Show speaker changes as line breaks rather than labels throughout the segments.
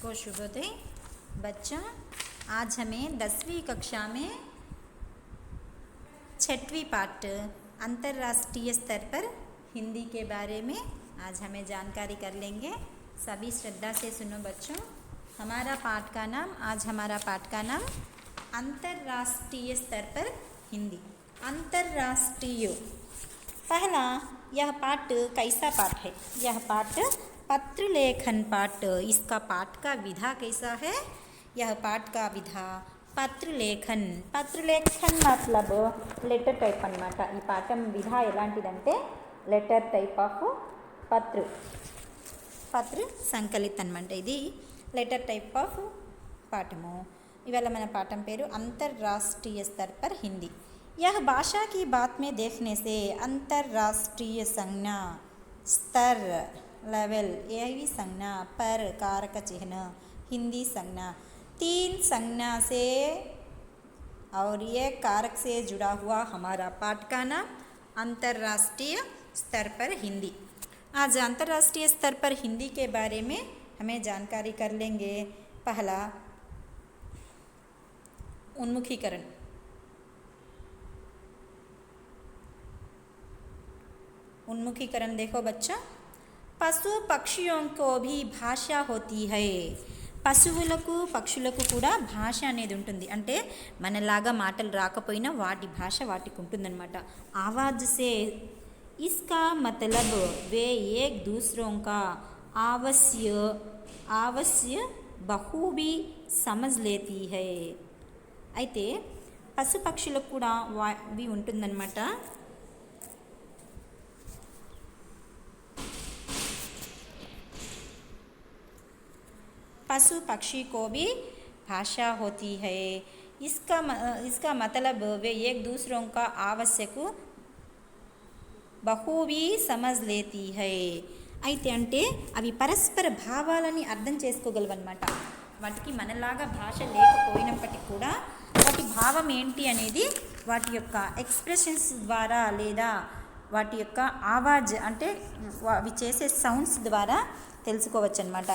सबको शुभोदय। बच्चों, आज हमें 10वीं कक्षा में 6वीं पाठ अंतर्राष्ट्रीय स्तर पर हिंदी के बारे में आज हमें जानकारी कर लेंगे। सभी श्रद्धा से सुनो बच्चों। हमारा पाठ का नाम अंतर्राष्ट्रीय स्तर पर हिंदी। अंतर्राष्ट्रीय पहला यह पाठ कैसा पाठ है? यह पाठ पत्र लेखन पाठ। इसका पाठ का विधा कैसा है? यह पाठ का विधा पत्र लेखन मतलब లెటర్ టైప్ అన్నమాట। ఈ పాఠం విధా ఎలాంటిదంటే లెటర్ టైప్ ఆఫ్ పత్ర సంకలిత్ అన్నమాట। ఇది లెటర్ టైప్ ఆఫ్ పాఠము। ఇవాళ మన పాఠం పేరు अंतर्राष्ट्रीय स्तर पर हिंदी। यह भाषा की बात में देखने से अंतर्राष्ट्रीय संज्ञा स्तर लेवल, यही संज्ञा पर कारक चिन्ह हिंदी संज्ञा 3 संज्ञा से और एक कारक से जुड़ा हुआ हमारा पाठ का नाम अंतर्राष्ट्रीय स्तर पर हिंदी। आज अंतर्राष्ट्रीय स्तर पर हिंदी के बारे में हमें जानकारी कर लेंगे। पहला उन्मुखीकरण। उन्मुखीकरण देखो बच्चा। పశు పక్షిयों को भी భాష होती है। పశువులకు పక్షులకు కూడా భాష అనేది ఉంటుంది। అంటే మనలాగా మాటలు రాకపోయినా వాటి భాష వాటికి ఉంటుందన్నమాట। आवाज से इसका मतलब वे एक दूसरों का आवश्य बखूबी समझ लेती है। అయితే పశు పక్షులకు కూడా అవి ఉంటుందన్నమాట। पशु पक्षी को भी भाषा होती है। इसका मतलब वे एक दूसरों का आवश्यक బహువి సమజ్ లేతీ హై। అయితే అంటే అవి పరస్పర భావాలని అర్థం చేసుకోగలవన్నమాట। వాటికి మనలాగా భాష లేకపోయినప్పటికీ కూడా వాటి భావం ఏంటి అనేది వాటి యొక్క ఎక్స్ప్రెషన్స్ ద్వారా లేదా వాటి యొక్క ఆవాజ్ అంటే అవి చేసే సౌండ్స్ ద్వారా తెలుసుకోవచ్చు అన్నమాట।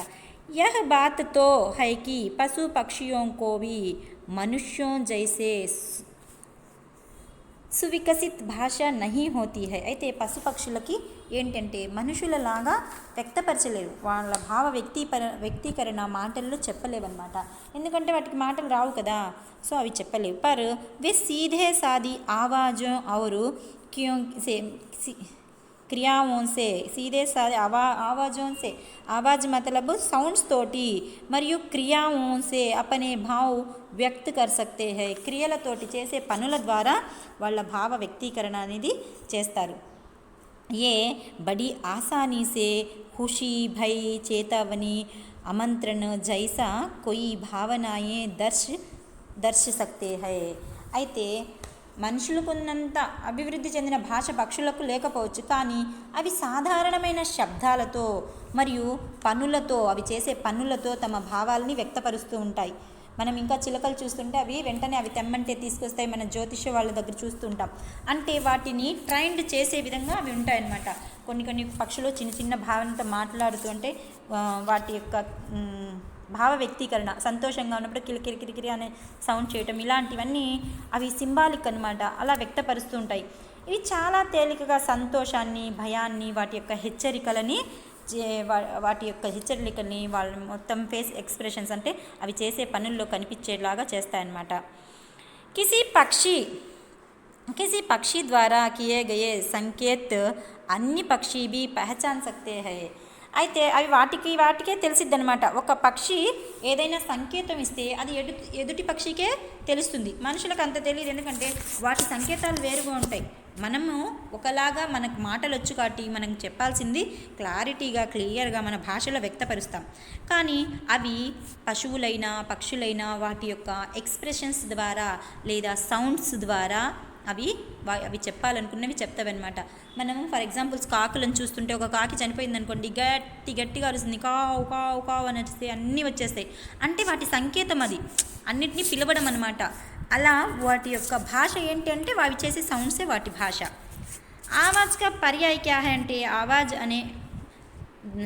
यह बात तो है कि पशु पक्षियों को भी मनुष्यों जैसे సువికసిత్ భాష నహీ హోతీ హై। అయితే పశు పక్షులకి ఏంటంటే మనుషులలాగా వ్యక్తపరచలేరు, వాళ్ళ భావ వ్యక్తీకరణ మాటల్లో చెప్పలేవన్నమాట। ఎందుకంటే వాటికి మాటలు రావు కదా, సో అవి చెప్పలేవు। పర్ వే సీధే సాది ఆవాజోं और क्रियाओं से सीधे साधे आवाज़ों से, आवाज़ मतलब साउंड्स तोटी మరియు క్రియాओं से अपने भाव व्यक्त कर सकते हैं। క్రియలతోటి చేసే పనుల ద్వారా వాళ్ళ భావ వ్యక్తీకరణ అనేది చేస్తారు। ये बड़ी आसानी से खुशी, भय, चेतावनी, आमंत्रण जैसा कोई भावनाएं दर्श सकते हैं। అయితే మనుషులకున్నంత అభివృద్ధి చెందిన భాష పక్షులకు లేకపోవచ్చు, కానీ అవి సాధారణమైన శబ్దాలతో మరియు పనులతో, అవి చేసే పనులతో తమ భావాలని వ్యక్తపరుస్తూ ఉంటాయి। మనం ఇంకా చిలకలు చూస్తుంటే అవి వెంటనే అవి తెమ్మంటే తీసుకొస్తాయి, మన జ్యోతిష్య వాళ్ళ దగ్గర చూస్తుంటాం। అంటే వాటిని ట్రైన్డ్ చేసే విధంగా అవి ఉంటాయన్నమాట। కొన్ని పక్షులు చిన్న భావనతో మాట్లాడుతూ అంటే వాటి యొక్క భావ వ్యక్తీకరణ, సంతోషంగా ఉన్నప్పుడు కిరికిరి అనే సౌండ్ చేయటం, ఇలాంటివన్నీ అవి సింబాలిక్ అన్నమాట, అలా వ్యక్తపరుస్తూ ఉంటాయి। ఇవి చాలా తేలికగా సంతోషాన్ని, భయాన్ని, వాటి యొక్క హెచ్చరికలని వాళ్ళ మొత్తం ఫేస్ ఎక్స్ప్రెషన్స్ అంటే అవి చేసే పనుల్లో కనిపించేలాగా చేస్తాయన్నమాట। किसी पक्षी द्वारा किए गए संकेत अन्य पक्षी भी पहचान सकते हैं। అయితే అవి వాటికే తెలిసిద్ది అనమాట। ఒక పక్షి ఏదైనా సంకేతం ఇస్తే అది ఎదుటి పక్షికే తెలుస్తుంది, మనుషులకు అంత తెలియదు, ఎందుకంటే వాటి సంకేతాలు వేరుగా ఉంటాయి। మనము ఒకలాగా మనకు మాటలు వచ్చు కాబట్టి మనం చెప్పాల్సింది క్లియర్గా మన భాషలో వ్యక్తపరుస్తాం, కానీ అవి పశువులైనా పక్షులైనా వాటి యొక్క ఎక్స్ప్రెషన్స్ ద్వారా లేదా సౌండ్స్ ద్వారా అవి చెప్పాలనుకున్నవి చెప్తావన్నమాట। మనము ఫర్ ఎగ్జాంపుల్స్ కాకులను చూస్తుంటే ఒక కాకి చనిపోయింది అనుకోండి, గట్టిగా అరుస్తుంది, కావు కావు కావు అని వస్తే అన్నీ వచ్చేస్తాయి, అంటే వాటి సంకేతం అది అన్నిటినీ పిలవడం అన్నమాట। అలా వాటి యొక్క భాష ఏంటి అంటే అవి చేసే సౌండ్సే వాటి భాష। ఆవాజ్ కా పర్యాయ క్యా హై అంటే ఆవాజ్ అనే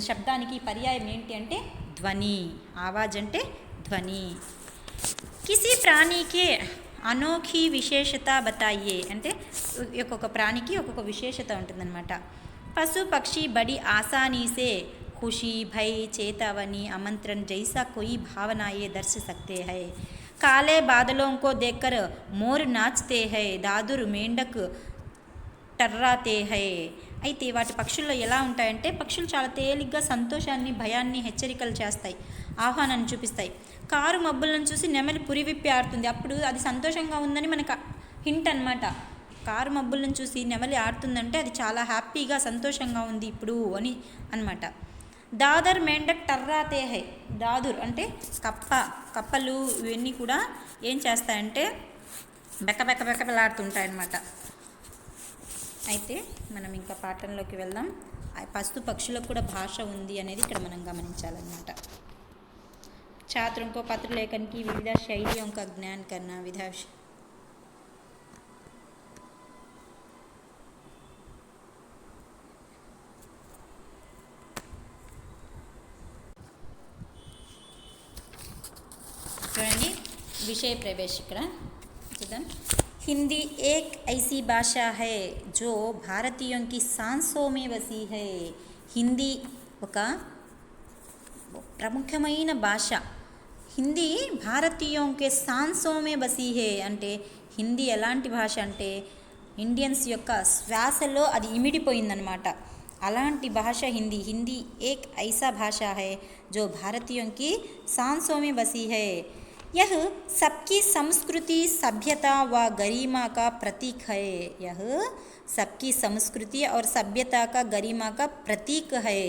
శబ్దానికి పర్యాయం ఏంటి అంటే ధ్వని. ఆవాజ్ అంటే ధ్వని. కిసి ప్రాణికి అనోఖీ విశేషత బతాయియే అంటే ఒక్కొక్క ప్రాణికి ఒక్కొక్క విశేషత ఉంటుందన్నమాట. పశు పక్షి బడి ఆసానీ సే खुशी भय चेतावनी आमंत्रण जैसा कोई भावना ये दर्श सकते हैं. काले बादलों को देखकर मोर नाचते हैं, दादुर मेंढक టర్రాతే హై. అయితే వాటి పక్షుల్లో ఎలా ఉంటాయంటే పక్షులు చాలా తేలిగ్గా సంతోషాన్ని భయాన్ని హెచ్చరికలు చేస్తాయి, ఆహ్వానాన్ని చూపిస్తాయి. కారు మబ్బులను చూసి నెమలి పురివిప్పి ఆడుతుంది, అప్పుడు అది సంతోషంగా ఉందని మనకు హింట్ అనమాట. కారు మబ్బులను చూసి నెమలి ఆడుతుందంటే అది చాలా హ్యాపీగా సంతోషంగా ఉంది ఇప్పుడు అని అనమాట. దాదర్ మెండక్ టర్రాతే హై. దాదుర్ అంటే కప్పలు ఇవన్నీ కూడా ఏం చేస్తాయంటే బెక్కబెక్కబెక్కబెలాడుతుంటాయన్నమాట. అయితే మనం ఇంకా పాఠంలోకి వెళ్దాం. పశు పక్షులకు కూడా భాష ఉంది అనేది ఇక్కడ మనం గమనించాలన్నమాట. छात्रों को पत्र लेखन की विविध शैलियों का ज्ञान करना. చూడండి విషయ ప్రవేశ ఇక్కడ చూద్దాం. हिंदी एक ऐसी भाषा है जो भारतीयों की सांसों में बसी है. హిందీ ఒక ప్రముఖమైన భాష. హిందీ భారతీయోं के सांसों में बसी है అంటే హిందీ ఎలాంటి భాష అంటే ఇండియన్స్ యొక్క శ్వాసలో అది ఇమిడిపోయిందనమాట. అలాంటి భాష హిందీ. హిందీ ఏక్ ఐసా భాషా है जो भारतीयों की सांसों में बसी है. यह सबकी संस्कृति सभ्यता व गरिमा का प्रतीक है. यह सबकी संस्कृति और सभ्यता का गरिमा का प्रतीक है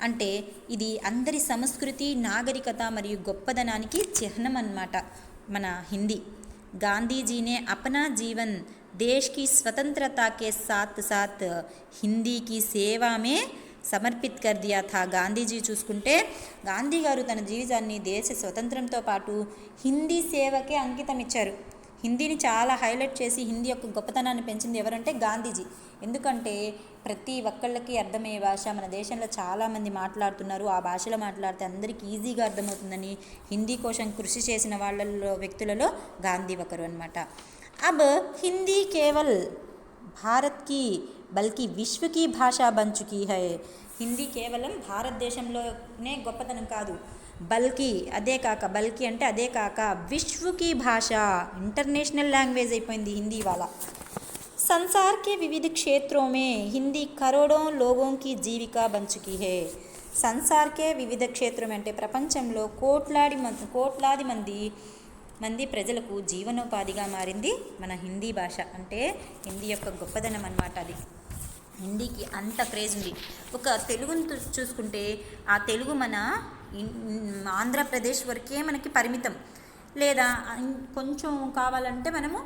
అంటే ఇది అందరి సంస్కృతి నాగరికత మరియు గొప్పదనానికి చిహ్నం అన్నమాట మన హిందీ. गांधी ने अपना जीवन देश की स्वतंत्रता के साथ साथ हिंदी की सेवा में సమర్పిత్ కర్ దియా థా. గాంధీజీ చూసుకుంటే గాంధీ గారు తన జీవితాన్ని దేశ స్వతంత్రంతో పాటు హిందీ సేవకే అంకితం ఇచ్చారు. హిందీని చాలా హైలైట్ చేసి హిందీ యొక్క గొప్పతనాన్ని పెంచింది ఎవరంటే గాంధీజీ. ఎందుకంటే ప్రతి ఒక్కళ్ళకి అర్థమయ్యే భాష మన దేశంలో చాలామంది మాట్లాడుతున్నారు, ఆ భాషలో మాట్లాడితే అందరికీ ఈజీగా అర్థమవుతుందని హిందీ కోసం కృషి చేసిన వ్యక్తులలో గాంధీ ఒకరు అనమాట. అబ్ హిందీ కేవల్ భారత్ కి బల్కి విశ్వకి భాష బన్ చుకీ హై. హిందీ కేవలం భారతదేశంలోనే గొప్పతనం కాదు, బల్కి అంటే అదే కాక విశ్వకి భాష, ఇంటర్నేషనల్ లాంగ్వేజ్ అయిపోయింది హిందీ వాళ్ళ. संसार के विविध क्षेत्रों में हिंदी करोड़ों लोगों की जीविका बन चुकी है. సంసార్ కే వివిధ క్షేత్రం అంటే ప్రపంచంలో కోట్లాది మంది ప్రజలకు జీవనోపాధిగా మారింది మన హిందీ భాష. అంటే హిందీ యొక్క గొప్పదనం అన్నమాట అది. హిందీకి అంత క్రేజ్ ఉంది. ఒక తెలుగును చూసుకుంటే ఆ తెలుగు మన ఆంధ్రప్రదేశ్ వరకే మనకి పరిమితం, లేదా కొంచెం కావాలంటే మనము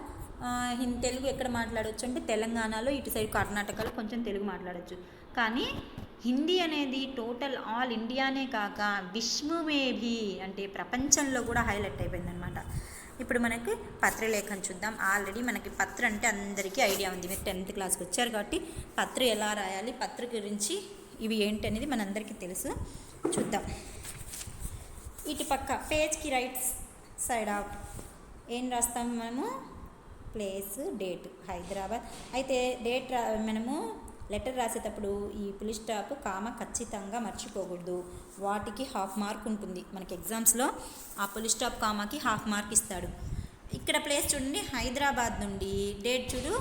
తెలుగు ఎక్కడ మాట్లాడవచ్చు అంటే తెలంగాణలో, ఇటు సైడ్ కర్ణాటకలో కొంచెం తెలుగు మాట్లాడవచ్చు. కానీ హిందీ అనేది టోటల్ ఆల్ ఇండియానే కాక విశ్వమే భీ అంటే ప్రపంచంలో కూడా హైలైట్ అయిపోయిందనమాట. ఇప్పుడు మనకి పత్రలేఖనం చూద్దాం. ఆల్రెడీ మనకి పత్ర అంటే అందరికీ ఐడియా ఉంది, మీరు 10th క్లాస్కి వచ్చారు కాబట్టి పత్ర ఎలా రాయాలి, పత్ర గురించి ఇవి ఏంటి అనేది మనందరికీ తెలుసు. చూద్దాం. ఇటు పక్క పేజ్కి రైట్ సైడ్ ఆఫ్ ఏం రాస్తాం మనము, ప్లేస్, డేట్, హైదరాబాద్. అయితే మనము లెటర్ రాసేటప్పుడు ఈ పులి స్టాప్ కామ ఖచ్చితంగా మర్చిపోకూడదు. వాటికి ½ మార్క్ ఉంటుంది మనకి ఎగ్జామ్స్లో. ఆ పులి స్టాప్ కామాకి ½ మార్క్ ఇస్తాడు. ఇక్కడ ప్లేస్ చూడండి, హైదరాబాద్ నుండి. డేట్ చూడు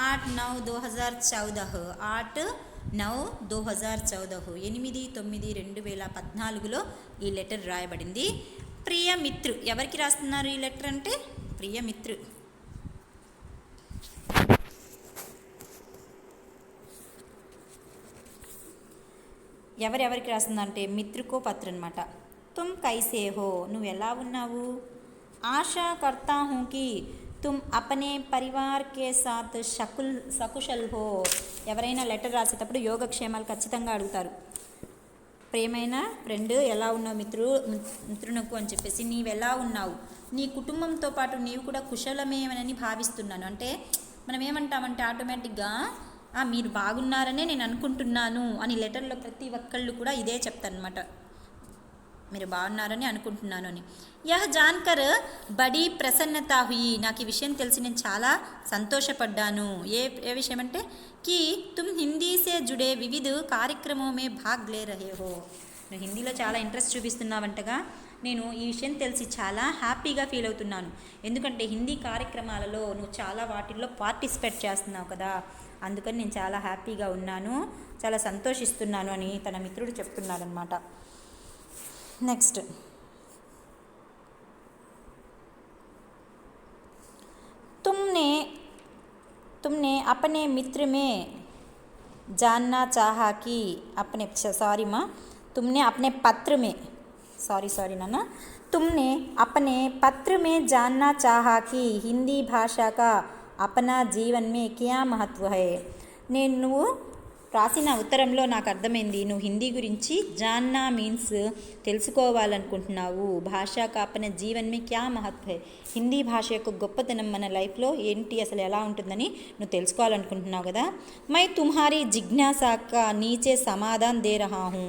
8/9/2014, 8/9/2014, 8/9/2014లో ఈ లెటర్ రాయబడింది. ప్రియమిత్రు, ఎవరికి రాస్తున్నారు ఈ లెటర్ అంటే ప్రియమిత్రు. ఎవరెవరికి రాస్తుందంటే మిత్రుకో పత్ర అనమాట. తుమ్ కైసే హో, నువ్వు ఎలా ఉన్నావు. ఆశా కర్తా హూ కి తుమ్ అపనే పరివార్ కే సాత్ సకుశల్ హో. ఎవరైనా లెటర్ రాసేటప్పుడు యోగక్షేమాలు ఖచ్చితంగా అడుగుతారు. ప్రేమైన ఫ్రెండ్ ఎలా ఉన్నావు మిత్రునకు అని చెప్పేసి, నీవు ఎలా ఉన్నావు, నీ కుటుంబంతో పాటు నీవు కూడా కుశలమేమని భావిస్తున్నాను. అంటే మనం ఏమంటామంటే ఆటోమేటిక్గా మీరు బాగున్నారనే నేను అనుకుంటున్నాను అని లెటర్లో ప్రతి ఒక్కళ్ళు కూడా ఇదే చెప్తారనమాట, మీరు బాగున్నారని అనుకుంటున్నాను అని. యహ్ జాన్కర్ బడీ ప్రసన్నత హుయి, నాకు ఈ విషయం తెలిసి నేను చాలా సంతోషపడ్డాను. ఏ విషయం అంటే కి తుమ్ హిందీ సే జుడే వివిధ కార్యక్రమో మే భాగ్ లే రహే హో, నువ్వు హిందీలో చాలా ఇంట్రెస్ట్ చూపిస్తున్నావంటగా. నేను ఈ విషయం తెలిసి చాలా హ్యాపీగా ఫీల్ అవుతున్నాను, ఎందుకంటే హిందీ కార్యక్రమాలలో నువ్వు చాలా వాటిల్లో పార్టిసిపేట్ చేస్తున్నావు కదా, అందుకని నేను చాలా హ్యాపీగా ఉన్నాను, చాలా సంతోషిస్తున్నాను అని తన మిత్రుడు చెప్తున్నాడనమాట. నెక్స్ట్, तुमने अपने मित्र में जानना चाहा कि अपने सॉरी माँ तुमने अपने पत्र में सॉरी नाना तुमने अपने पत्र में जानना चाहा कि हिंदी भाषा का अपना जीवन में क्या महत्व है. నేను నువ్వు రాసిన ఉత్తరంలో నాకు అర్థమైంది, నువ్వు హిందీ గురించి జాన్నా మీన్స్ తెలుసుకోవాలనుకుంటున్నావు. భాషా కా అపనే జీవన్ మే క్యా మహత్వ హై, హిందీ భాష యొక్క గొప్పతనం మన లైఫ్లో ఏంటి, అసలు ఎలా ఉంటుందని నువ్వు తెలుసుకోవాలనుకుంటున్నావు కదా. మై తుమ్హారీ జిజ్ఞాసా కా నీచే సమాధాన్ దే రహా హూ,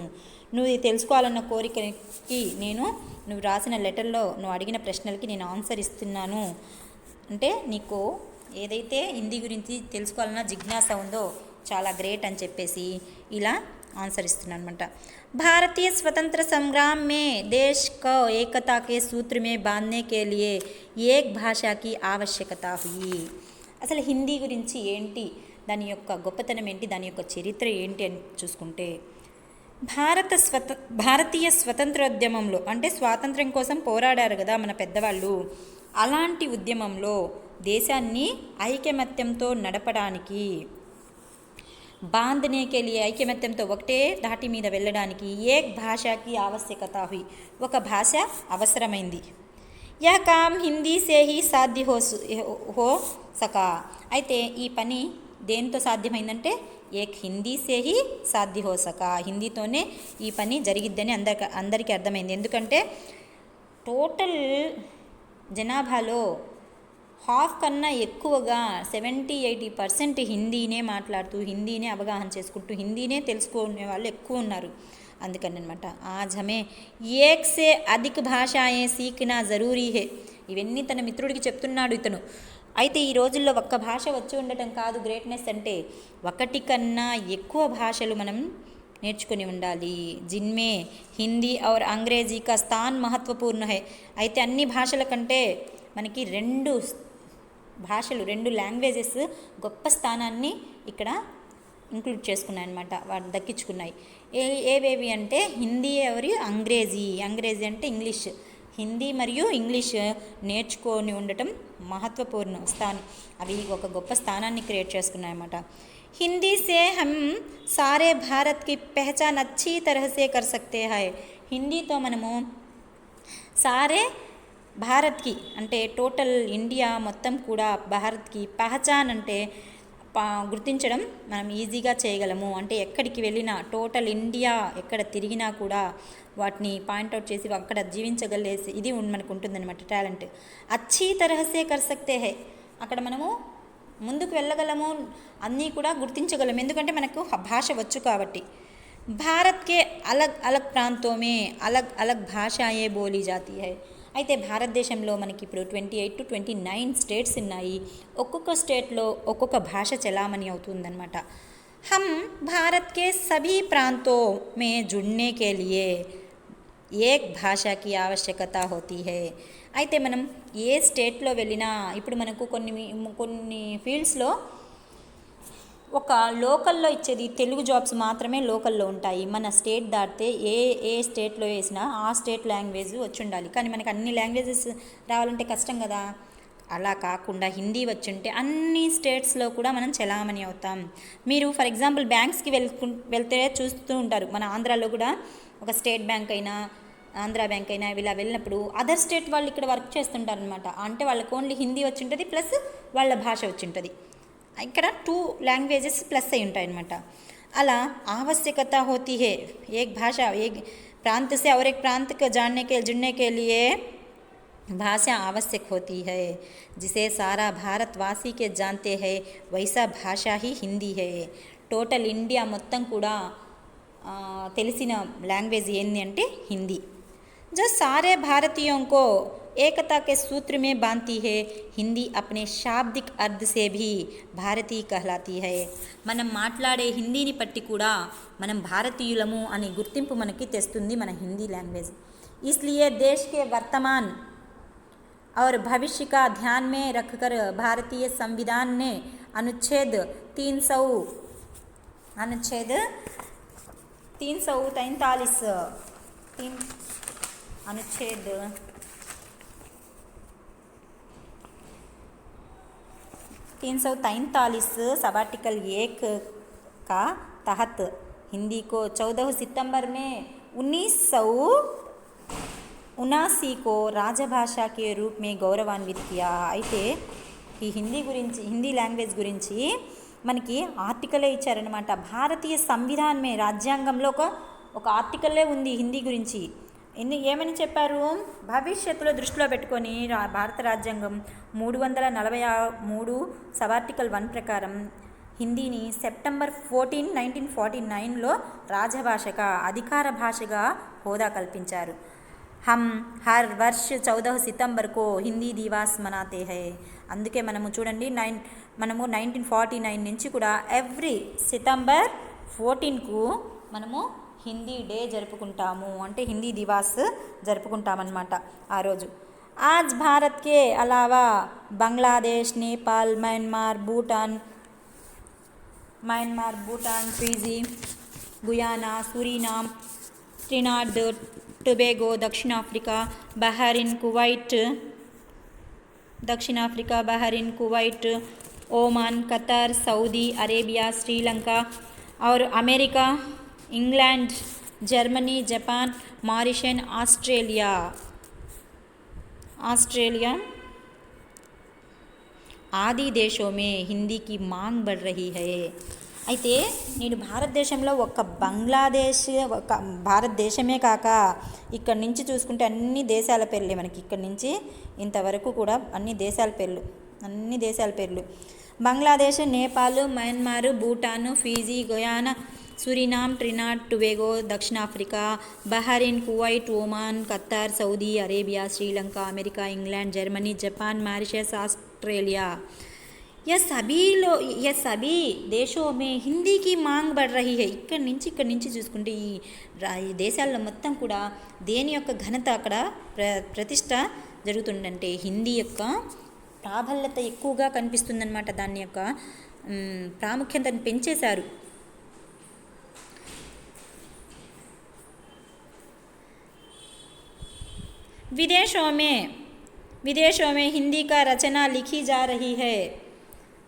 నువ్వు ఇది తెలుసుకోవాలన్న కోరికకి నువ్వు రాసిన లెటర్లో నువ్వు అడిగిన ప్రశ్నలకి నేను ఆన్సర్ ఇస్తున్నాను. అంటే నీకు ఏదైతే హిందీ గురించి తెలుసుకోవాలన్న జిజ్ఞాస ఉందో చాలా గ్రేట్ అని చెప్పేసి ఇలా ఆన్సర్ ఇస్తున్నాను అనమాట. భారతీయ స్వతంత్ర సంగ్రామ్ మే దేశ్ కో ఏకతా కే సూత్ర మే బాంధ్నే కే లియే ఏక్ భాషాకి ఆవశ్యకత హుయి. అసలు హిందీ గురించి ఏంటి, దాని యొక్క గొప్పతనం ఏంటి, దాని యొక్క చరిత్ర ఏంటి అని చూసుకుంటే, భారతీయ స్వతంత్రోద్యమంలో అంటే స్వాతంత్ర్యం కోసం పోరాడారు కదా మన పెద్దవాళ్ళు, అలాంటి ఉద్యమంలో దేశాన్ని ఐకమత్యంతో నడపడానికి, బాంధనేకే లియే ఐకమత్యంతో ఒకటే ధాటి మీద వెళ్ళడానికి ఏక్ భాషకి ఆవశ్యకత హుయి, ఒక భాష అవసరమైంది. యహ్ కామ్ హిందీ సే హీ సాధ్య హో సకా, అయితే ఈ పని దేంతో సాధ్యమైందంటే ఏక్ హిందీ సే హీ సాధ్య హో సకా, హిందీతోనే ఈ పని జరిగిద్దని అందరికీ అర్థమైంది. ఎందుకంటే టోటల్ జనాభాలో హాఫ్ కన్నా ఎక్కువగా 70-80% హిందీనే మాట్లాడుతూ, హిందీనే అవగాహన చేసుకుంటూ, హిందీనే తెలుసుకునే వాళ్ళు ఎక్కువ ఉన్నారు. అందుకని అనమాట ఆజ్ హమే ఏక్ సే అధిక భాషాయే సీఖనా జరూరీ హే, ఇవన్నీ తన మిత్రుడికి చెప్తున్నాడు ఇతను. అయితే ఈ రోజుల్లో ఒక్క భాష వచ్చి ఉండటం కాదు గ్రేట్నెస్ అంటే, ఒకటి కన్నా ఎక్కువ భాషలు మనం నేర్చుకుని ఉండాలి. జిన్మే హిందీ ఔర్ అంగ్రేజీ కా స్థాన్ మహత్వపూర్ణ హై, అయితే అన్ని భాషల కంటే మనకి రెండు లాంగ్వేజెస్ గొప్ప స్థానాన్ని ఇక్కడ ఇంక్లూడ్ చేసుకున్నాయి అనమాట, వాటిని దక్కించుకున్నాయి. ఏవేవి అంటే హిందీ మరియు అంగ్రేజీ అంటే ఇంగ్లీష్, హిందీ మరియు ఇంగ్లీష్ నేర్చుకొని ఉండటం మహత్వపూర్ణ స్థానం, అవి ఒక గొప్ప స్థానాన్ని క్రియేట్ చేసుకున్నాయి అన్నమాట. హిందీ సే హమ్ సారే భారత్కి పెహచాన్ అచ్చీ తరహసే కర్ సక్తే హై, హిందీతో మనము సారే భారత్కి అంటే టోటల్ ఇండియా మొత్తం కూడా భారత్కి పహచాన్ అంటే గుర్తించడం మనం ఈజీగా చేయగలము. అంటే ఎక్కడికి వెళ్ళినా టోటల్ ఇండియా ఎక్కడ తిరిగినా కూడా వాటిని పాయింట్అవుట్ చేసి అక్కడ జీవించగలేసి ఇది మనకు ఉంటుందన్నమాట టాలెంట్. అచ్చీ తరహసే కర్ సక్తే హై, అక్కడ మనము ముందుకు వెళ్ళగలము, అన్నీ కూడా గుర్తించగలము, ఎందుకంటే మనకు భాష వచ్చు కాబట్టి. భారత్కే అలగ్ అలగ్ ప్రాంతోమే అలగ్ అలగ్ భాషాయే బోలీ జాతీ హై, అయితే భారతదేశంలో మనకి ఇప్పుడు 28 to 29 స్టేట్స్ ఉన్నాయి, ఒక్కొక్క స్టేట్లో ఒక్కొక్క భాష చలామణి అవుతుందన్నమాట. హమ్ భారత్ కే సభీ ప్రాంతో మే జుడ్నే కే లియే ఏక్ భాషకి ఆవశ్యకత హోతీ హై, అయితే మనం ఏ స్టేట్లో వెళ్ళినా ఇప్పుడు మనకు కొన్ని ఫీల్డ్స్లో ఒక లోకల్లో ఇచ్చేది తెలుగు జాబ్స్ మాత్రమే లోకల్లో ఉంటాయి. మన స్టేట్ దాటితే ఏ స్టేట్లో వేసినా ఆ స్టేట్ లాంగ్వేజ్ వచ్చి ఉండాలి, కానీ మనకు అన్ని లాంగ్వేజెస్ రావాలంటే కష్టం కదా. అలా కాకుండా హిందీ వచ్చుంటే అన్ని స్టేట్స్లో కూడా మనం చలామణి అవుతాం. మీరు ఫర్ ఎగ్జాంపుల్ బ్యాంక్స్కి వెళ్తే చూస్తూ ఉంటారు, మన ఆంధ్రాలో కూడా ఒక స్టేట్ బ్యాంక్ అయినా ఆంధ్రా బ్యాంక్ అయినా ఇలా వెళ్ళినప్పుడు అదర్ స్టేట్ వాళ్ళు ఇక్కడ వర్క్ చేస్తుంటారు అనమాట. అంటే వాళ్ళకి ఓన్లీ హిందీ వచ్చి ఉంటుంది ప్లస్ వాళ్ళ భాష వచ్చి ఉంటుంది, ఇక్కడ 2 లాంగ్వేజెస్ ప్లస్ అయి ఉంటాయి అన్నమాట. అలా आवश्यकता होती है एक भाषा एक प्रांत से और एक प्रांत को जुड़ने के लिए भाषा आवश्यक होती है जिसे सारा भारतवासी के जानते हैं वैसा भाषा ही हिंदी है టోటల్ ఇండియా మొత్తం కూడా తెలిసిన లాంగ్వేజ్ ఏంది అంటే హిందీ जो सारे भारतीयों को एकता के सूत्र में बांधती है हिंदी अपने शाब्दिक अर्थ से भी భారతీయ कहलाती है మనం మాట్లాడే హిందీని పట్టి కూడా మనం భారతీయులము అనే గుర్తింపు మనకి తెస్తుంది మన హిందీ లాంగ్వేజ్ इसलिए देश के वर्तमान और भविष्य का ध्यान में रखकर भारतीय संविधान ने अनुच्छेद 343 सब आर्टिकल 1 का तहत हिंदी को 14 सितंबर में 1979 को రాజభాషా के रूप में गौरवान्वित किया అయితే ఈ హిందీ లాంగ్వేజ్ గురించి మనకి ఆర్టికలే ఇచ్చారనమాట భారతీయ సంవిధాన్ మే రాజ్యాంగంలో ఒక ఆర్టికల్లే ఉంది హిందీ గురించి ఏమని చెప్పారు భవిష్యత్తులో దృష్టిలో పెట్టుకొని భారత రాజ్యాంగం 343 సబ్ ఆర్టికల్ 1 ప్రకారం హిందీని సెప్టెంబర్ 14, 1949లో రాజభాషగా అధికార భాషగా హోదా కల్పించారు हम हर वर्ष 14 सितंबर को हिंदी दिवस मनाते हैं అందుకే మనము చూడండి మనము 1949 నుంచి కూడా ఎవ్రీ సితంబర్ 14కు మనము హిందీ డే జరుపుకుంటాము అంటే హిందీ దివాస్ జరుపుకుంటామన్నమాట ఆ రోజు आज भारत के अलावा Bangladesh Nepal Myanmar Bhutan Fiji Guyana Suriname Trinidad Tobago दक्षिण Africa Bahrain Kuwait Oman Qatar Saudi Arabia Sri Lanka और America England Germany Japan Mauritius Australia आदि देशों में हिंदी की मांग बढ़ रही है అయితే నేను భారతదేశంలో ఒక బంగ్లాదేశ్ ఒక భారతదేశమే కాక ఇక్కడ నుంచి చూసుకుంటే అన్ని దేశాల పేర్లే మనకి ఇక్కడ నుంచి ఇంతవరకు కూడా అన్ని దేశాల పేర్లు Bangladesh Nepal Myanmar Bhutan Fiji Guyana Suriname Trinidad Tobago दक्षिण Africa Bahrain Kuwait Oman Qatar Saudi Arabia Sri Lanka America England Germany Japan Mauritius Australia यह सभी देशों में हिंदी की मांग बढ़ रही है ఇక్కడ నుంచి చూసుకుంటే ఈ దేశాల్లో మొత్తం కూడా దేని యొక్క ఘనత అక్కడ ప్రతిష్ట జరుగుతుందంటే హిందీ యొక్క ప్రాబల్యత ఎక్కువగా కనిపిస్తుందన్నమాట దాని యొక్క ప్రాముఖ్యతను పెంచేశారు विदेशों में हिंदी का रचना लिखी जा रही है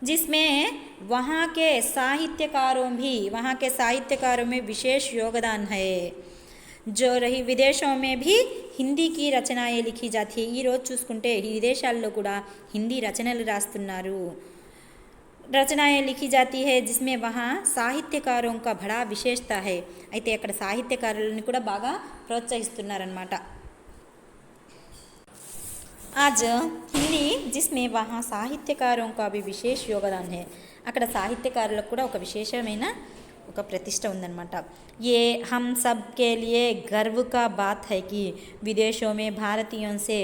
जिसमें वहाँ के साहित्यकारों में विशेष योगदान है जो रही विदेशों में भी हिंदी की रचनाएं लिखी जाती है ఈ రోజు చూసుకుంటే ఈ విదేశాల్లో కూడా హిందీ రచనలు రాస్తున్నారు रचनाएं लिखी जाती है जिसमें वहाँ साहित्यकारों का बड़ा विशेषता है అయితే అక్కడ సాహిత్యకారులను కూడా బాగా ప్రోత్సహిస్తున్నారన్నమాట आज हिंदी जिसमें वहाँ साहित्यकारों का भी विशेष योगदान है అక్కడ సాహిత్యకారులకు కూడా ఒక విశేషమైన ఒక ప్రతిష్ట ఉందన్నమాట ये हम सब के लिए गर्व का बात है कि विदेशों में भारतीयों से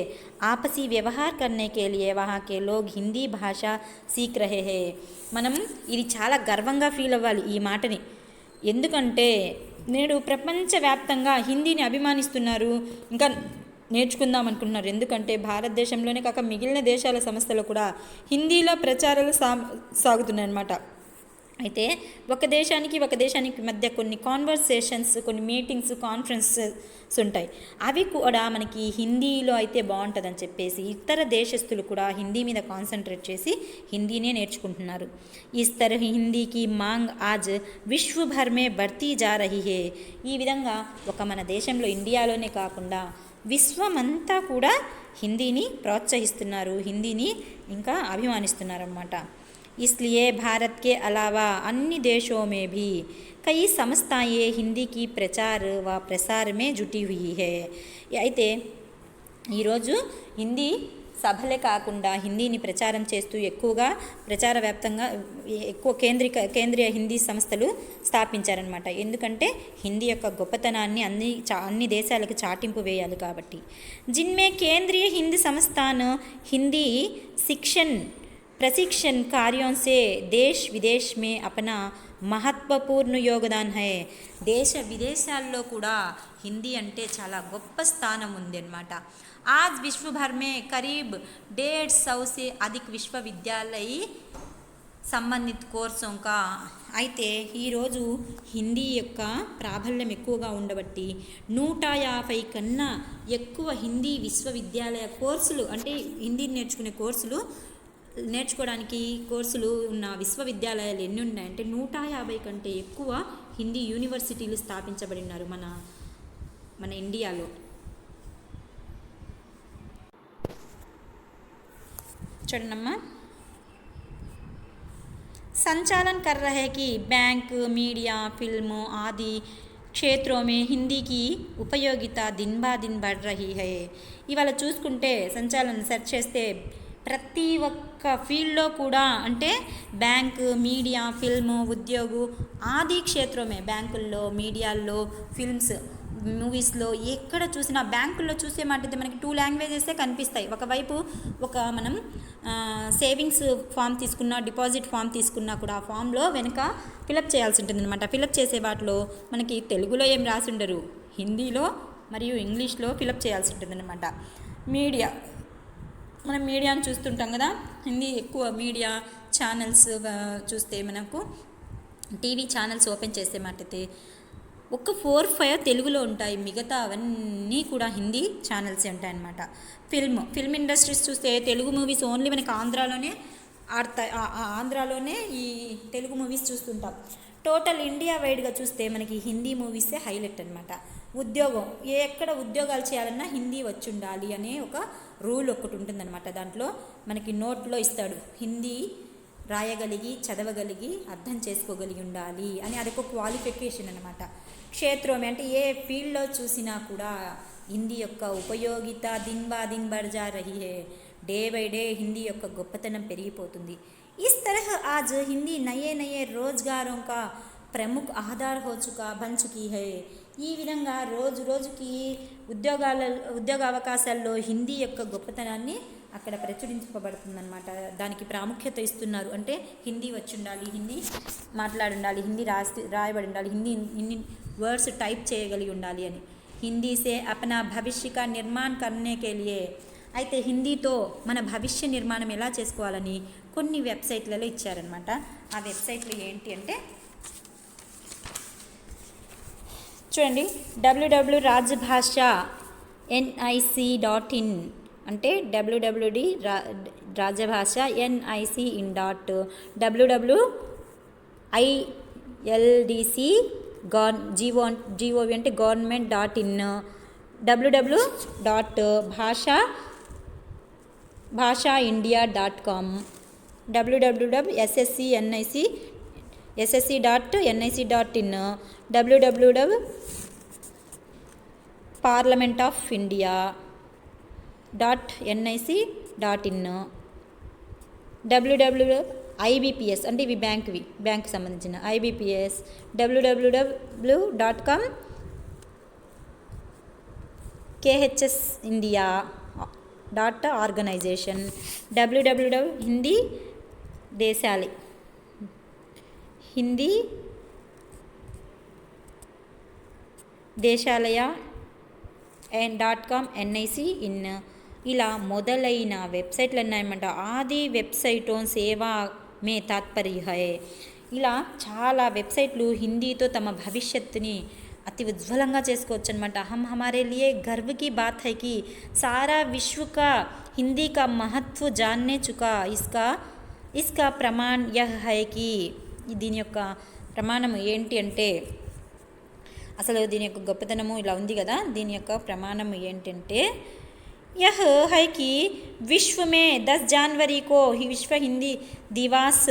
आपसी व्यवहार करने के लिए वहाँ के लोग हिंदी भाषा सीख रहे हैं మనం ఇది చాలా గర్వంగా ఫీల్ అవ్వాలి ఈ మాటని ఎందుకంటే నేడు ప్రపంచవ్యాప్తంగా హిందీని అభిమానిస్తున్నారు ఇంకా నేర్చుకుందాం అనుకుంటున్నారు ఎందుకంటే భారతదేశంలోనే కాక మిగిలిన దేశాల సంస్థలు కూడా హిందీలో ప్రచారాలు సాగుతున్నాయి అన్నమాట అయితే ఒక దేశానికి మధ్య కొన్ని కాన్వర్సేషన్స్ కొన్ని మీటింగ్స్ కాన్ఫరెన్సెస్ ఉంటాయి అవి కూడా మనకి హిందీలో అయితే బాగుంటుందని చెప్పేసి ఇతర దేశస్తులు కూడా హిందీ మీద కాన్సన్ట్రేట్ చేసి హిందీనే నేర్చుకుంటున్నారు इस तरह हिंदी की मांग आज विश्व भर में बढ़ती जा रही है ఈ విధంగా ఒక మన దేశంలో ఇండియాలోనే కాకుండా విశ్వమంతా కూడా హిందీని ప్రోత్సహిస్తున్నారు హిందీని ఇంకా అభిమానిస్తున్నారన్నమాట इसलिए भारत के अलावा अन्य देशों में भी कई संस्थाएं हिंदी की प्रचार व प्रसार में जुटी हुई है అయితే ఈరోజు హిందీ సభలే కాకుండా హిందీని ప్రచారం చేస్తూ ఎక్కువగా ప్రచారవ్యాప్తంగా ఎక్కువ కేంద్రీయ హిందీ సంస్థలు స్థాపించారనమాట. ఎందుకంటే హిందీ యొక్క గొప్పతనాన్ని అన్ని దేశాలకు చాటింపు వేయాలి కాబట్టి. జిన్మే కేంద్రీయ హిందీ సంస్థాన్ హిందీ प्रशिक्षण कार्यों से देश विदेश में अपना మహత్వపూర్ణ యోగదాన్ హై. దేశ విదేశాల్లో కూడా హిందీ అంటే చాలా గొప్ప స్థానం ఉంది అన్నమాట. आज विश्व भर में करीब 150 से अधिक विश्वविद्यालय సంబంధిత కోర్సంకా. అయితే ఈరోజు హిందీ యొక్క ప్రాబల్యం ఎక్కువగా ఉండబట్టి 150 కన్నా ఎక్కువ హిందీ విశ్వవిద్యాలయ కోర్సులు, అంటే హిందీని నేర్చుకోవడానికి కోర్సులు ఉన్న విశ్వవిద్యాలయాలు ఎన్ని ఉన్నాయంటే 150 కంటే ఎక్కువ హిందీ యూనివర్సిటీలు స్థాపించబడినారు మన ఇండియాలో. చూడండమ్మా, संचालन कर रहे कि बैंक, मीडिया, फिल्म आदि क्षेत्रों में हिंदी की उपयोगिता दिन बा दिन बढ़ रही है. ఇవాళ చూసుకుంటే సంచాలన సెర్చ్ చేస్తే ప్రతి ఒక్క ఫీల్డ్లో కూడా, అంటే బ్యాంక్, మీడియా, ఫిల్మ్, ఉద్యోగు ఆది క్షేత్రమే, బ్యాంకుల్లో, మీడియాల్లో, ఫిల్మ్స్, మూవీస్లో ఎక్కడ చూసినా, బ్యాంకుల్లో చూసే మాటైతే మనకి 2 లాంగ్వేజెసే కనిపిస్తాయి. ఒకవైపు మనం సేవింగ్స్ ఫామ్ తీసుకున్నా, డిపాజిట్ ఫామ్ తీసుకున్నా కూడా ఆ ఫామ్లో వెనుక ఫిలప్ చేయాల్సి ఉంటుంది అనమాట. ఫిలప్ చేసే వాటిలో మనకి తెలుగులో ఏం రాసి ఉండరు, హిందీలో మరియు ఇంగ్లీష్లో ఫిలప్ చేయాల్సి ఉంటుంది అనమాట. మనం మీడియాను చూస్తుంటాం కదా, హిందీ ఎక్కువ మీడియా ఛానల్స్ చూస్తే, మనకు టీవీ ఛానల్స్ ఓపెన్ చేసే మాటైతే ఒక 4-5 తెలుగులో ఉంటాయి, మిగతా అవన్నీ కూడా హిందీ ఛానల్సే ఉంటాయన్నమాట. ఫిల్మ్ ఇండస్ట్రీస్ చూస్తే తెలుగు మూవీస్ ఓన్లీ మనకి ఆంధ్రాలోనే ఈ తెలుగు మూవీస్ చూస్తుంటాం. టోటల్ ఇండియా వైడ్గా చూస్తే మనకి హిందీ మూవీసే హైలైట్ అనమాట. ఉద్యోగం, ఎక్కడ ఉద్యోగాలు చేయాలన్నా హిందీ వచ్చి ఉండాలి అనే ఒక రూల్ ఒకటి ఉంటుందన్నమాట. దాంట్లో మనకి నోట్లో ఇస్తాడు, హిందీ రాయగలిగి, చదవగలిగి, అర్థం చేసుకోగలిగి ఉండాలి అని. అదొక క్వాలిఫికేషన్ అనమాట. క్షేత్రం అంటే ఏ ఫీల్డ్లో చూసినా కూడా హిందీ యొక్క ఉపయోగిత దిన్ బా దిన్ बढ़ जा रही है. డే బై డే హిందీ యొక్క గొప్పతనం పెరిగిపోతుంది. इस तरह आज हिंदी नए नए रोजगारों का प्रमुख आधार बन चुकी है. ఈ విధంగా రోజుకి ఉద్యోగ అవకాశాల్లో హిందీ యొక్క గొప్పతనాన్ని అక్కడ ప్రచురించబడుతుందన్నమాట. దానికి ప్రాముఖ్యత ఇస్తున్నారు. అంటే హిందీ వచ్చి ఉండాలి, హిందీ మాట్లాడి ఉండాలి, హిందీ రాయబడి ఉండాలి, హిందీ వర్డ్స్ టైప్ చేయగలిగి ఉండాలి అని. హిందీ సే అప్నా భవిష్య కా నిర్మాణ్ కర్నే కే లియే. అయితే హిందీతో మన భవిష్య నిర్మాణం ఎలా చేసుకోవాలని కొన్ని వెబ్సైట్లలో ఇచ్చారనమాట. ఆ వెబ్సైట్లు ఏంటి అంటే చూడండి, www.rajbhasha.nic.in అంటే www రాజభాషా nic.in www.ildc.gov అంటే government.in www.bhashaindia.com www.ssc.nic.in www.parliamentofindia.nic.in www.ibps అంటే ఇవి బ్యాంక్ సంబంధించిన ibps www.com khsindia.organization www Hindi దేశాలి Hindi దేశాలయ .com nic.in ఇలా మొదలైన వెబ్సైట్లు ఉన్నాయన్నమాట. ఆది వెబ్సైటో సేవా మే తాత్పర్య హై. ఇలా చాలా వెబ్సైట్లు హిందీతో తమ భవిష్యత్తుని అతి ఉజ్వలంగా చేసుకోవచ్చు అనమాట. హమారే లియే గర్వ్ కి బాత్ హై కి సారా విశ్వ కా హిందీ కా మహత్వ జాన్నే చుకా. ఇస్కా ప్రమాణ్ యహ్ హై కి, దీని యొక్క ప్రమాణం ఏంటి అంటే, అసలు దీని యొక్క గొప్పతనము ఇలా ఉంది కదా, దీని యొక్క ప్రమాణం ఏంటంటే यह है कि विश्व में 10 जनवरी को विश्व हिंदी दिवस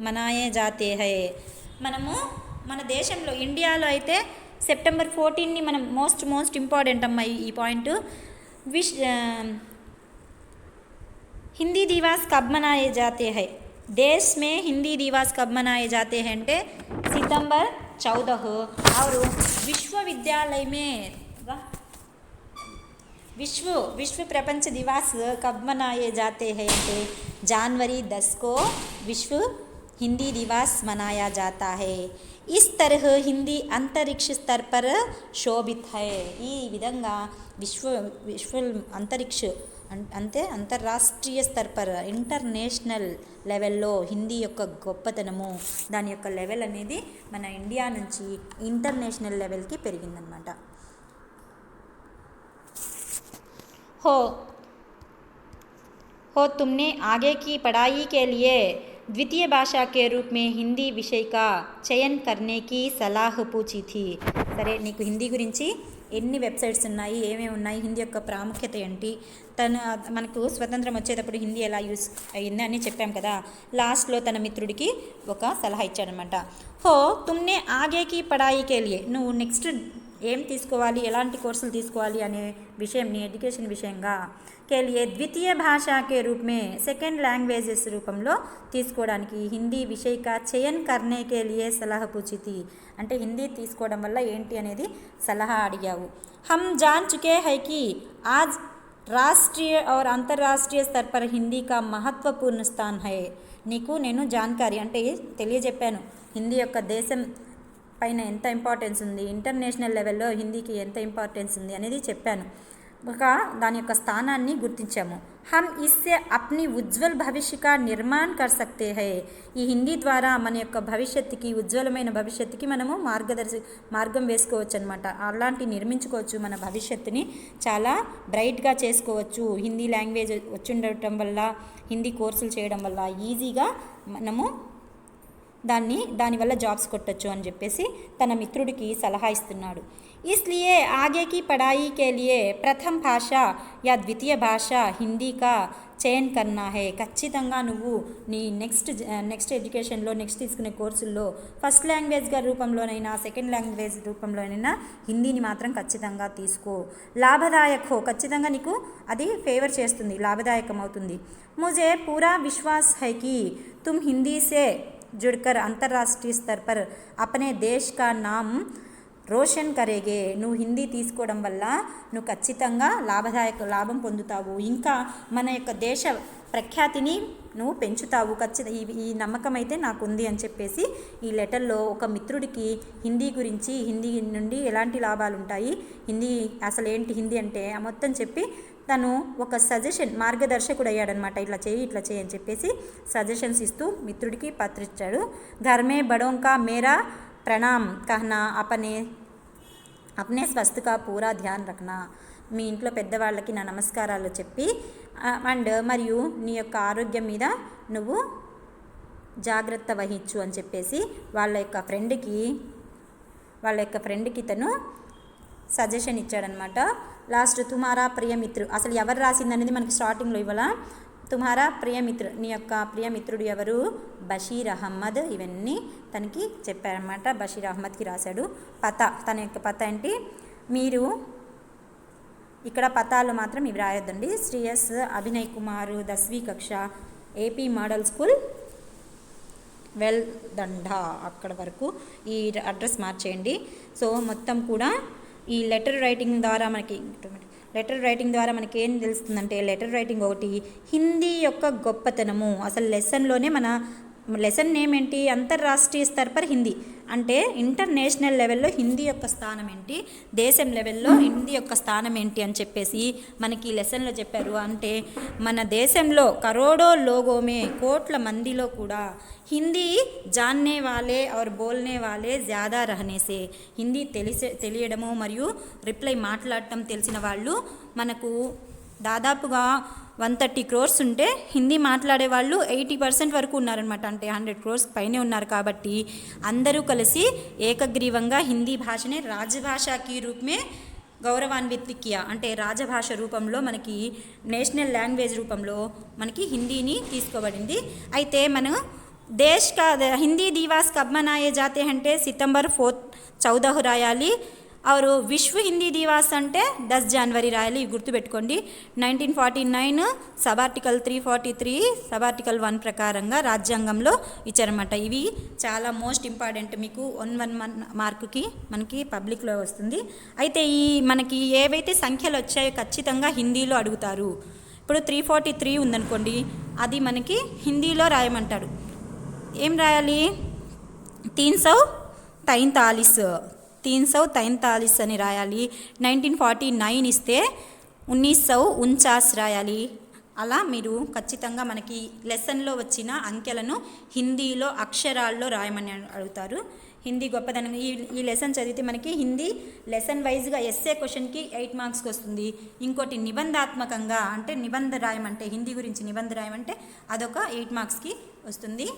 मनाए जाते हैं. మనము మన దేశంలో ఇండియాలో అయితే సెప్టెంబర్ 14ని మనం మోస్ట్ ఇంపార్టెంట్ అమ్మ ఈ పాయింట్. हिंदी दिवस कब मनाए जाते हैं? देश में हिंदी दिवस कब मनाए जाते हैं అంటే सितंबर 14 और विश्वविद्यालय में विश्व प्रपंच दिवस कब मनाए जाते हैं అంటే जनवरी 10 को विश्व हिंदी दिवस मनाया जाता है. इस तरह हिंदी अंतरिक्ष स्तर पर शोभित है. ఈ విధంగా విశ్వ అంతరిక్ష అంటే అంతర్రాష్ట్రీయ స్థర్ పర్ ఇంటర్నేషనల్ లెవెల్లో హిందీ యొక్క గొప్పతనము దాని యొక్క లెవెల్ అనేది మన ఇండియా నుంచి ఇంటర్నేషనల్ లెవెల్కి పెరిగిందనమాట. हो तुमने आगे की पढ़ाई के लिए द्वितीय भाषा के रूप में हिंदी विषय का चयन करने की सलाह पूछी थी. సరే నీకు హిందీ గురించి ఎన్ని వెబ్సైట్స్ ఉన్నాయి, ఏమేమి ఉన్నాయి, హిందీ యొక్క ప్రాముఖ్యత ఏంటి, మనకు స్వతంత్రం వచ్చేటప్పుడు హిందీ ఎలా యూస్ అయ్యింది అని చెప్పాం కదా. లాస్ట్లో తన మిత్రుడికి ఒక సలహా ఇచ్చాడనమాట. హో తుమ్నే ఆగేకి పడాయికే లియే నువ్వు నెక్స్ట్ ఏం తీసుకోవాలి, ఎలాంటి కోర్సులు తీసుకోవాలి అనే విషయం నీ ఎడ్యుకేషన్ విషయంగా के लिए द्वितीय भाषा के रूप में सेकेंड लैंग्वेजेस రూపంలో తీసుకోవడానికి హిందీ విషయ का चयन करने के लिए सलाह पूछी थी. అంటే హిందీ తీసుకోవడం వల్ల ఏంటి అనేది సలహా అడిగావు. हम जान चुके हैं कि आज राष्ट्रीय और अंतर्राष्ट्रीय स्तर पर हिंदी का महत्वपूर्ण स्थान है. నీకు నేను జాన్కారీ అంటే తెలియజెప్పాను హిందీ యొక్క దేశం పైన ఎంత ఇంపార్టెన్స్ ఉంది, ఇంటర్నేషనల్ లెవెల్లో హిందీకి ఎంత ఇంపార్టెన్స్ ఉంది అనేది చెప్పాను. ఒక దాని యొక్క స్థానాన్ని గుర్తించాము. హమ్ ఇస్సే అప్ని ఉజ్వల్ భవిష్య కా నిర్మాణ్ కర్ సక్తే హై. ఈ హిందీ ద్వారా మన యొక్క భవిష్యత్తుకి, ఉజ్వలమైన భవిష్యత్తుకి మనము మార్గం వేసుకోవచ్చు అనమాట. అలాంటి నిర్మించుకోవచ్చు, మన భవిష్యత్తుని చాలా బ్రైట్గా చేసుకోవచ్చు. హిందీ లాంగ్వేజ్ వచ్చుండటం వల్ల, హిందీ కోర్సులు చేయడం వల్ల ఈజీగా మనము దానివల్ల జాబ్స్ కొట్టచ్చు అని చెప్పేసి తన మిత్రుడికి సలహా ఇస్తున్నాడు. इसलिए आगे की पढ़ाई के लिए प्रथम भाषा या द्वितीय भाषा हिंदी का చయన్ కన్నా హే. ఖచ్చితంగా నువ్వు నీ నెక్స్ట్ ఎడ్యుకేషన్లో నెక్స్ట్ తీసుకునే కోర్సుల్లో ఫస్ట్ లాంగ్వేజ్గా రూపంలోనైనా సెకండ్ లాంగ్వేజ్ రూపంలోనైనా హిందీని మాత్రం ఖచ్చితంగా తీసుకో. లాభదాయక్ హో, ఖచ్చితంగా నీకు అది ఫేవర్ చేస్తుంది, లాభదాయకం అవుతుంది. ముझे पूरा विश्वास है कि तुम हिंदी से जुड़कर अंतर्राष्ट्रीय स्तर पर अपने देश का नाम రోషన్ కరేగే. నువ్వు హిందీ తీసుకోవడం వల్ల నువ్వు ఖచ్చితంగా లాభం పొందుతావు, ఇంకా మన యొక్క దేశ ప్రఖ్యాతిని నువ్వు పెంచుతావు. ఈ నమ్మకం అయితే నాకుంది అని చెప్పేసి ఈ లెటర్లో ఒక మిత్రుడికి హిందీ గురించి, హిందీ నుండి ఎలాంటి లాభాలు ఉంటాయి, హిందీ అసలు ఏంటి హిందీ అంటే మొత్తం చెప్పి తను ఒక సజెషన్, మార్గదర్శకుడు అయ్యాడనమాట. ఇట్లా చేయి అని చెప్పేసి సజెషన్స్ ఇస్తూ మిత్రుడికి పత్రిచ్చాడు. ఘర్మే బడోంకా మేరా ప్రణామ్ కహనా, అప్నే స్వస్థ కా పూరా ధ్యాన్ రఖనా. మీ ఇంట్లో పెద్దవాళ్ళకి నా నమస్కారాలు చెప్పి అండ్ మరియు నీ యొక్క ఆరోగ్యం మీద నువ్వు జాగ్రత్త వహించు అని చెప్పేసి వాళ్ళ యొక్క ఫ్రెండ్కి తను సజెషన్ ఇచ్చాడనమాట. లాస్ట్ తుమారా ప్రియమిత్రు, అసలు ఎవరు రాసిందనేది మనకి స్టార్టింగ్లో ఇవ్వాల. తుమారా ప్రియమిత్రు, నీ యొక్క ప్రియమిత్రుడు ఎవరు, బషీర్ అహ్మద్. ఇవన్నీ తనకి చెప్పారనమాట. బషీర్ అహ్మద్కి రాశాడు. తన యొక్క పత ఏంటి, మీరు ఇక్కడ పతాలు మాత్రం ఇవి రాయొద్దండి. శ్రీయస్ అభినయ్ కుమార్, 10वीं కక్ష, ఏపీ మోడల్ స్కూల్, వెల్దండా, అక్కడ వరకు ఈ అడ్రస్ మార్చేయండి. సో మొత్తం కూడా ఈ లెటర్ రైటింగ్ ద్వారా మనకి ఏం తెలుస్తుందంటే, లెటర్ రైటింగ్ ఒకటి హిందీ యొక్క గొప్పతనము. అసలు లెసన్లోనే మన లెసన్ నేమ్ ఏంటి, అంతర్రాష్ట్రీయ స్థర్ పర్ హిందీ అంటే ఇంటర్నేషనల్ లెవెల్లో హిందీ యొక్క స్థానం ఏంటి, దేశం లెవెల్లో హిందీ యొక్క స్థానం ఏంటి అని చెప్పేసి మనకి ఈ లెసన్లో చెప్పారు. అంటే మన దేశంలో కరోడో లోగోమే, కోట్ల మందిలో కూడా హిందీ జాన్నే వాలే और बोलने वाले ज़्यादा रहने से, హిందీ తెలియడము మరియు రిప్లై మాట్లాడటం తెలిసిన వాళ్ళు మనకు దాదాపుగా 130 crores ఉంటే హిందీ మాట్లాడే వాళ్ళు 80% వరకు ఉన్నారనమాట. అంటే 100 crores పైనే ఉన్నారు. కాబట్టి అందరూ కలిసి ఏకగ్రీవంగా హిందీ భాషనే రాజభాషకి రూపమే గౌరవాన్విత్ కియా. అంటే రాజభాష రూపంలో మనకి నేషనల్ లాంగ్వేజ్ రూపంలో మనకి హిందీని తీసుకోబడింది. అయితే మనం హిందీ దివాస్ కబ్ మనాయే జాతే అంటే September 14 రాయాలి. और విశ్వ హిందీ దివాస్ అంటే 10 జనవరి రాయాలి, గుర్తుపెట్టుకోండి. 1949 సబ్ ఆర్టికల్ 343 సబ్ ఆర్టికల్ 1 ప్రకారంగా రాజ్యాంగంలో ఇచ్చారన్నమాట. ఇవి చాలా మోస్ట్ ఇంపార్టెంట్, మీకు 1 మార్కుకి మనకి పబ్లిక్లో వస్తుంది. అయితే ఈ మనకి ఏవైతే సంఖ్యలు వచ్చాయో ఖచ్చితంగా హిందీలో అడుగుతారు. ఇప్పుడు 343 ఉందనుకోండి, అది మనకి హిందీలో రాయమంటాడు. ఏం రాయాలి? 343 అని రాయాలి. 1949 ఇస్తే 1949 రాయాలి. అలా మీరు ఖచ్చితంగా మనకి లెసన్లో వచ్చిన అంకెలను హిందీలో అక్షరాల్లో రాయమని అడుగుతారు. హిందీ గొప్పదనం. ఈ లెసన్ చదివితే మనకి హిందీ లెసన్ వైజ్గా ఎస్ఏ క్వశ్చన్కి 8 మార్క్స్కి వస్తుంది. ఇంకోటి నిబంధాత్మకంగా అంటే నిబంధ రాయమంటే హిందీ గురించి నిబంధ రాయమంటే అదొక 8 మార్క్స్కి వస్తుంది.